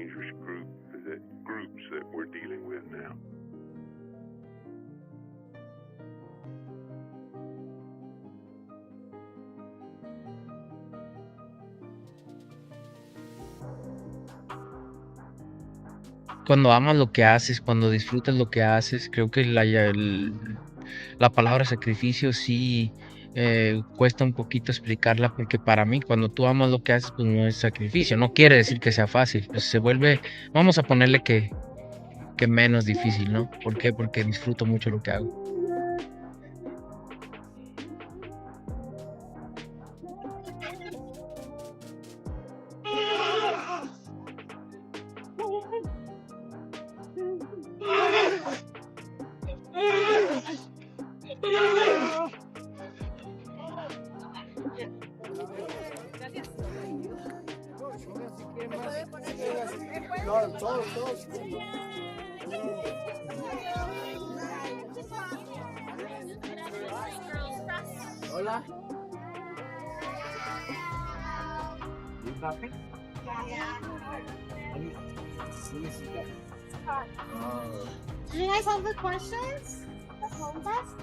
dangerous groups that we're dealing with now. Cuando amas lo que haces, cuando disfrutas lo que haces, creo que la palabra sacrificio sí cuesta un poquito explicarla, porque para mí cuando tú amas lo que haces, pues no es sacrificio, no quiere decir que sea fácil, pues se vuelve, vamos a ponerle que menos difícil, ¿no? ¿Por qué? Porque disfruto mucho lo que hago. Hola. You copy? Yeah. Let me see that. Do you guys have the questions? The home desk?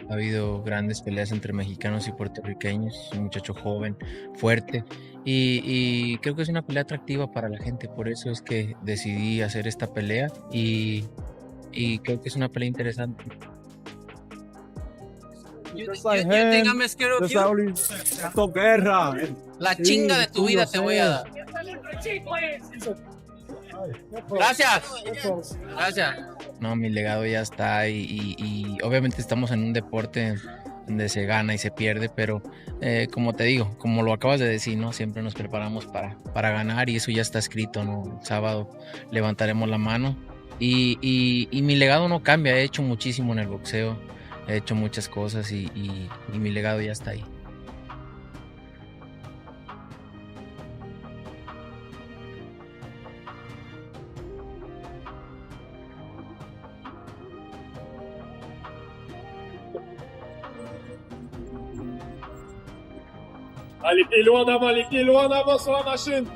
Ha habido grandes peleas entre mexicanos y puertorriqueños, es un muchacho joven, fuerte, y creo que es una pelea atractiva para la gente, por eso es que decidí hacer esta pelea y creo que es una pelea interesante. You think I'm scared of you? Esto guerra. La chinga de tu vida te voy a dar. Gracias. Gracias. No, mi legado ya está y obviamente estamos en un deporte donde se gana y se pierde, pero como te digo, como lo acabas de decir, ¿no? Siempre nos preparamos para ganar y eso ya está escrito, ¿no? El sábado levantaremos la mano y mi legado no cambia, he hecho muchísimo en el boxeo, he hecho muchas cosas y mi legado ya está ahí. Allez, pieds loin en avant sur la machine.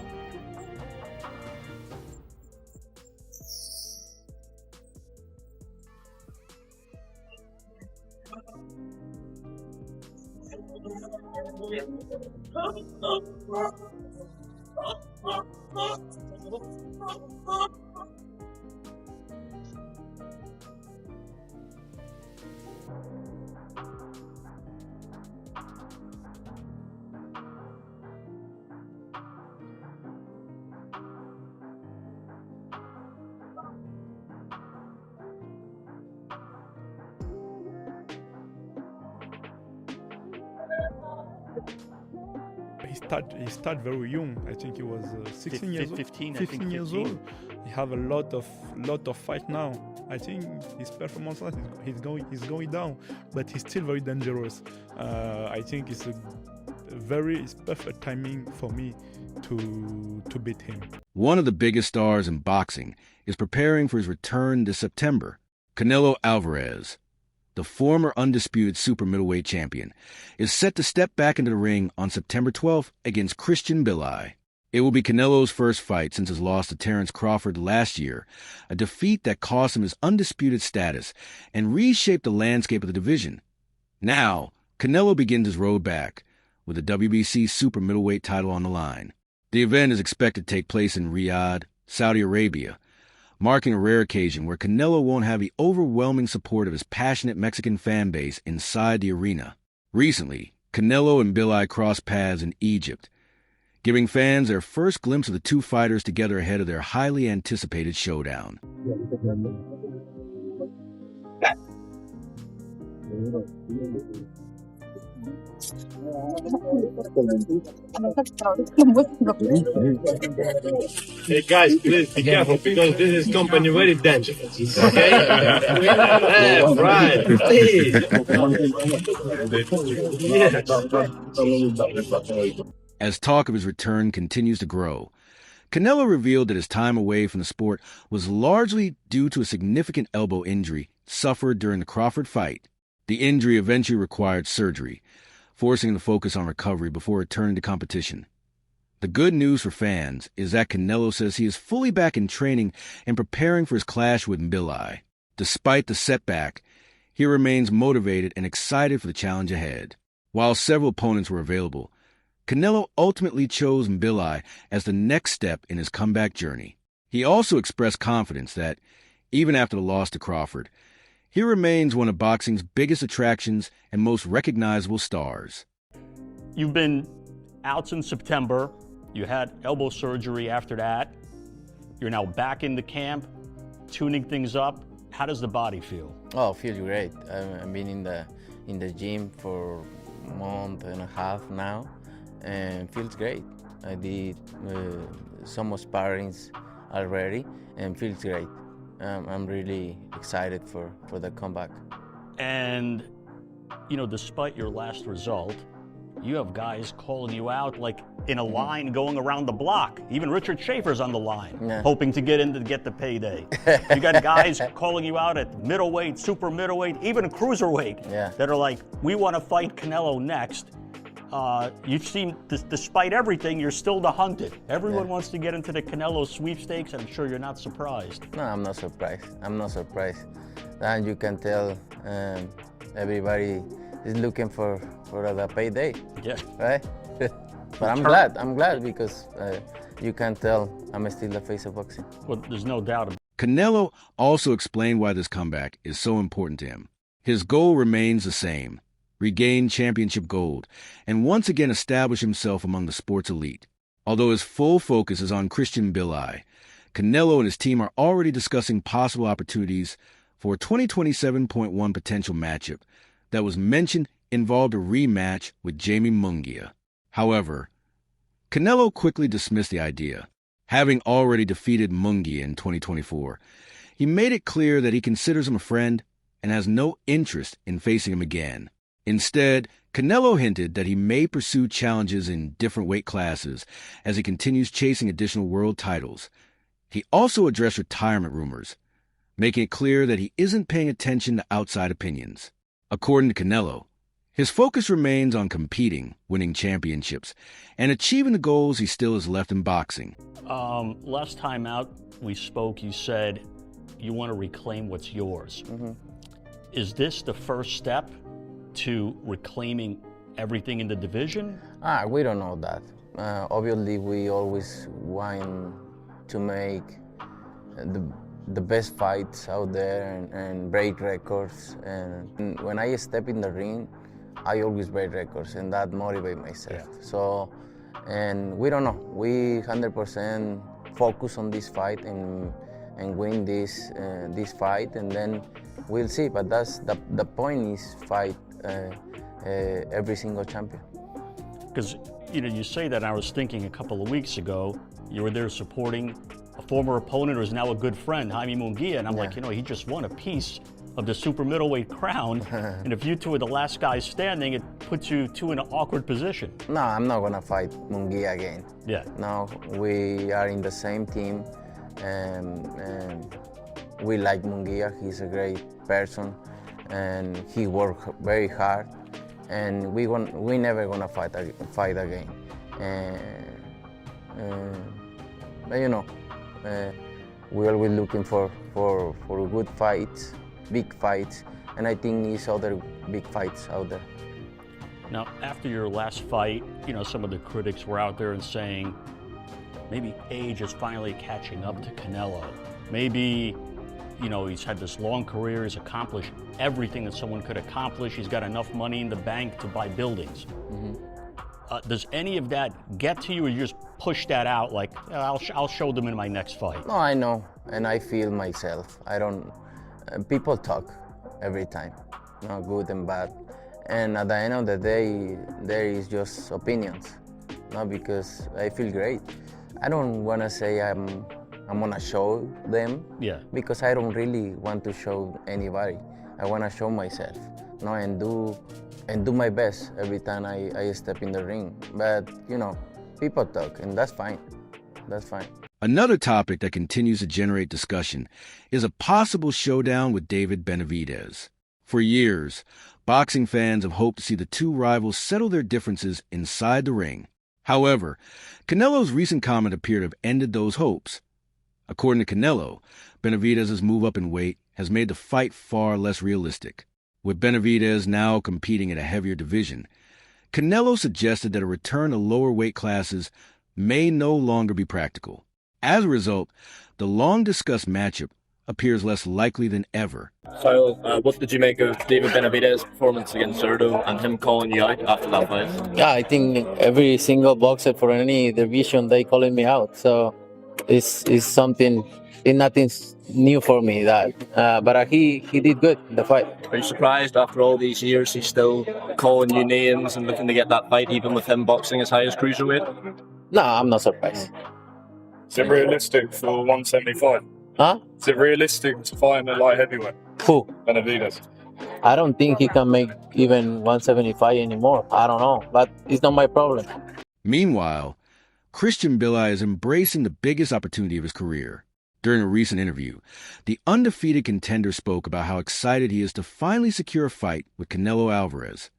He started very young. I think he was 16 years old. 15 years old. He have a lot of fight now. I think his performance he's going down, but he's still very dangerous. I think it's perfect timing for me to beat him. One of the biggest stars in boxing is preparing for his return this September. Canelo Alvarez, the former undisputed super middleweight champion, is set to step back into the ring on September 12th against Mbilli. It will be Canelo's first fight since his loss to Terence Crawford last year, a defeat that cost him his undisputed status and reshaped the landscape of the division. Now, Canelo begins his road back, with the WBC super middleweight title on the line. The event is expected to take place in Riyadh, Saudi Arabia, marking a rare occasion where Canelo won't have the overwhelming support of his passionate Mexican fan base inside the arena. Recently, Canelo and Mbilli crossed paths in Egypt, giving fans their first glimpse of the two fighters together ahead of their highly anticipated showdown. Hey guys, please be careful because this is company very dangerous. Okay? Left, right, please. Yes. As talk of his return continues to grow, Canelo revealed that his time away from the sport was largely due to a significant elbow injury suffered during the Crawford fight. The injury eventually required surgery, forcing him to focus on recovery before returning to competition. The good news for fans is that Canelo says he is fully back in training and preparing for his clash with Mbilli. Despite the setback, he remains motivated and excited for the challenge ahead. While several opponents were available, Canelo ultimately chose Mbilli as the next step in his comeback journey. He also expressed confidence that, even after the loss to Crawford, he remains one of boxing's biggest attractions and most recognizable stars. You've been out since September. You had elbow surgery after that. You're now back in the camp, tuning things up. How does the body feel? Oh, it feels great. I've been in the gym for a month and a half now, and it feels great. I did some sparrings already, and it feels great. I'm really excited for the comeback. And, you know, despite your last result, you have guys calling you out like in a line going around the block. Even Richard Schaefer's on the line, hoping to get in to get the payday. You got guys calling you out at middleweight, super middleweight, even cruiserweight, that are like, we want to fight Canelo next. You seem, despite everything, you're still the hunted. Everyone wants to get into the Canelo sweepstakes, and I'm sure you're not surprised. No, I'm not surprised. I'm not surprised. And you can tell everybody is looking for the payday. Yeah. Right? But I'm glad. I'm glad because you can tell I'm still the face of boxing. Well, there's no doubt about it. Canelo also explained why this comeback is so important to him. His goal remains the same: regain championship gold, and once again establish himself among the sport's elite. Although his full focus is on Christian Mbilli, Canelo and his team are already discussing possible opportunities for a 2027.1 potential matchup that was mentioned involved a rematch with Jamie Munguia. However, Canelo quickly dismissed the idea. Having already defeated Munguia in 2024, he made it clear that he considers him a friend and has no interest in facing him again. Instead, Canelo hinted that he may pursue challenges in different weight classes as he continues chasing additional world titles. He also addressed retirement rumors, making it clear that he isn't paying attention to outside opinions. According to Canelo, his focus remains on competing, winning championships, and achieving the goals he still has left in boxing. Last time out we spoke, you said you want to reclaim what's yours. Is this the first step to reclaiming everything in the division? We don't know that. Obviously, we always want to make the best fights out there and break records. And when I step in the ring, I always break records, and that motivates myself. So, and we don't know. We 100% focus on this fight and win this fight, and then we'll see. But that's the point is fight every single champion. Because you say that, and I was thinking a couple of weeks ago, you were there supporting a former opponent who's now a good friend, Jaime Munguia, and I'm like, he just won a piece of the super middleweight crown, and if you two are the last guys standing, it puts you two in an awkward position. No, I'm not gonna fight Munguia again. Yeah. No, we are in the same team, and we like Munguia. He's a great person, and he worked very hard, and we never gonna fight again. But we're always looking for good fights, big fights, and I think there's other big fights out there. Now, after your last fight, some of the critics were out there and saying, maybe age is finally catching up to Canelo. Maybe, he's had this long career, he's accomplished everything that someone could accomplish, he's got enough money in the bank to buy buildings. Does any of that get to you, or you just push that out like, I'll show them in my next fight? No, I know, and I feel myself. I don't, people talk every time, good and bad, And at the end of the day, there is just opinions, not because I feel great. I don't want to say I'm gonna show them, because I don't really want to show anybody. I want to show myself, and do my best every time I step in the ring. But people talk, and that's fine. That's fine. Another topic that continues to generate discussion is a possible showdown with David Benavidez. For years, boxing fans have hoped to see the two rivals settle their differences inside the ring. However, Canelo's recent comment appeared to have ended those hopes. According to Canelo, Benavidez's move up in weight has made the fight far less realistic. With Benavidez now competing in a heavier division, Canelo suggested that a return to lower weight classes may no longer be practical. As a result, the long-discussed matchup appears less likely than ever. So, what did you make of David Benavidez's performance against Zurdo and him calling you out after that fight? Yeah, I think every single boxer for any division, they calling me out. So it's nothing new for me, but he did good in the fight. Are you surprised after all these years he's still calling you names and looking to get that fight, even with him boxing as high as cruiserweight? No, I'm not surprised. Is it realistic for 175? Huh? Is it realistic to fight in the light heavyweight? Who? Benavidez. I don't think he can make even 175 anymore. I don't know, but it's not my problem. Meanwhile, Christian Mbilli is embracing the biggest opportunity of his career. During a recent interview, the undefeated contender spoke about how excited he is to finally secure a fight with Canelo Alvarez.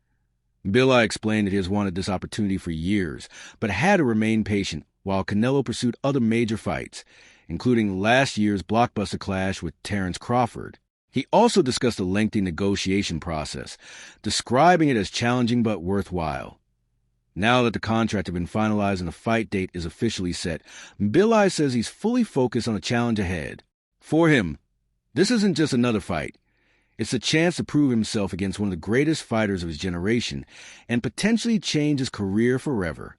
Mbilli explained that he has wanted this opportunity for years, but had to remain patient while Canelo pursued other major fights, including last year's blockbuster clash with Terence Crawford. He also discussed the lengthy negotiation process, describing it as challenging but worthwhile. Now that the contract had been finalized and the fight date is officially set, Mbilli says he's fully focused on the challenge ahead. For him, this isn't just another fight. It's a chance to prove himself against one of the greatest fighters of his generation and potentially change his career forever.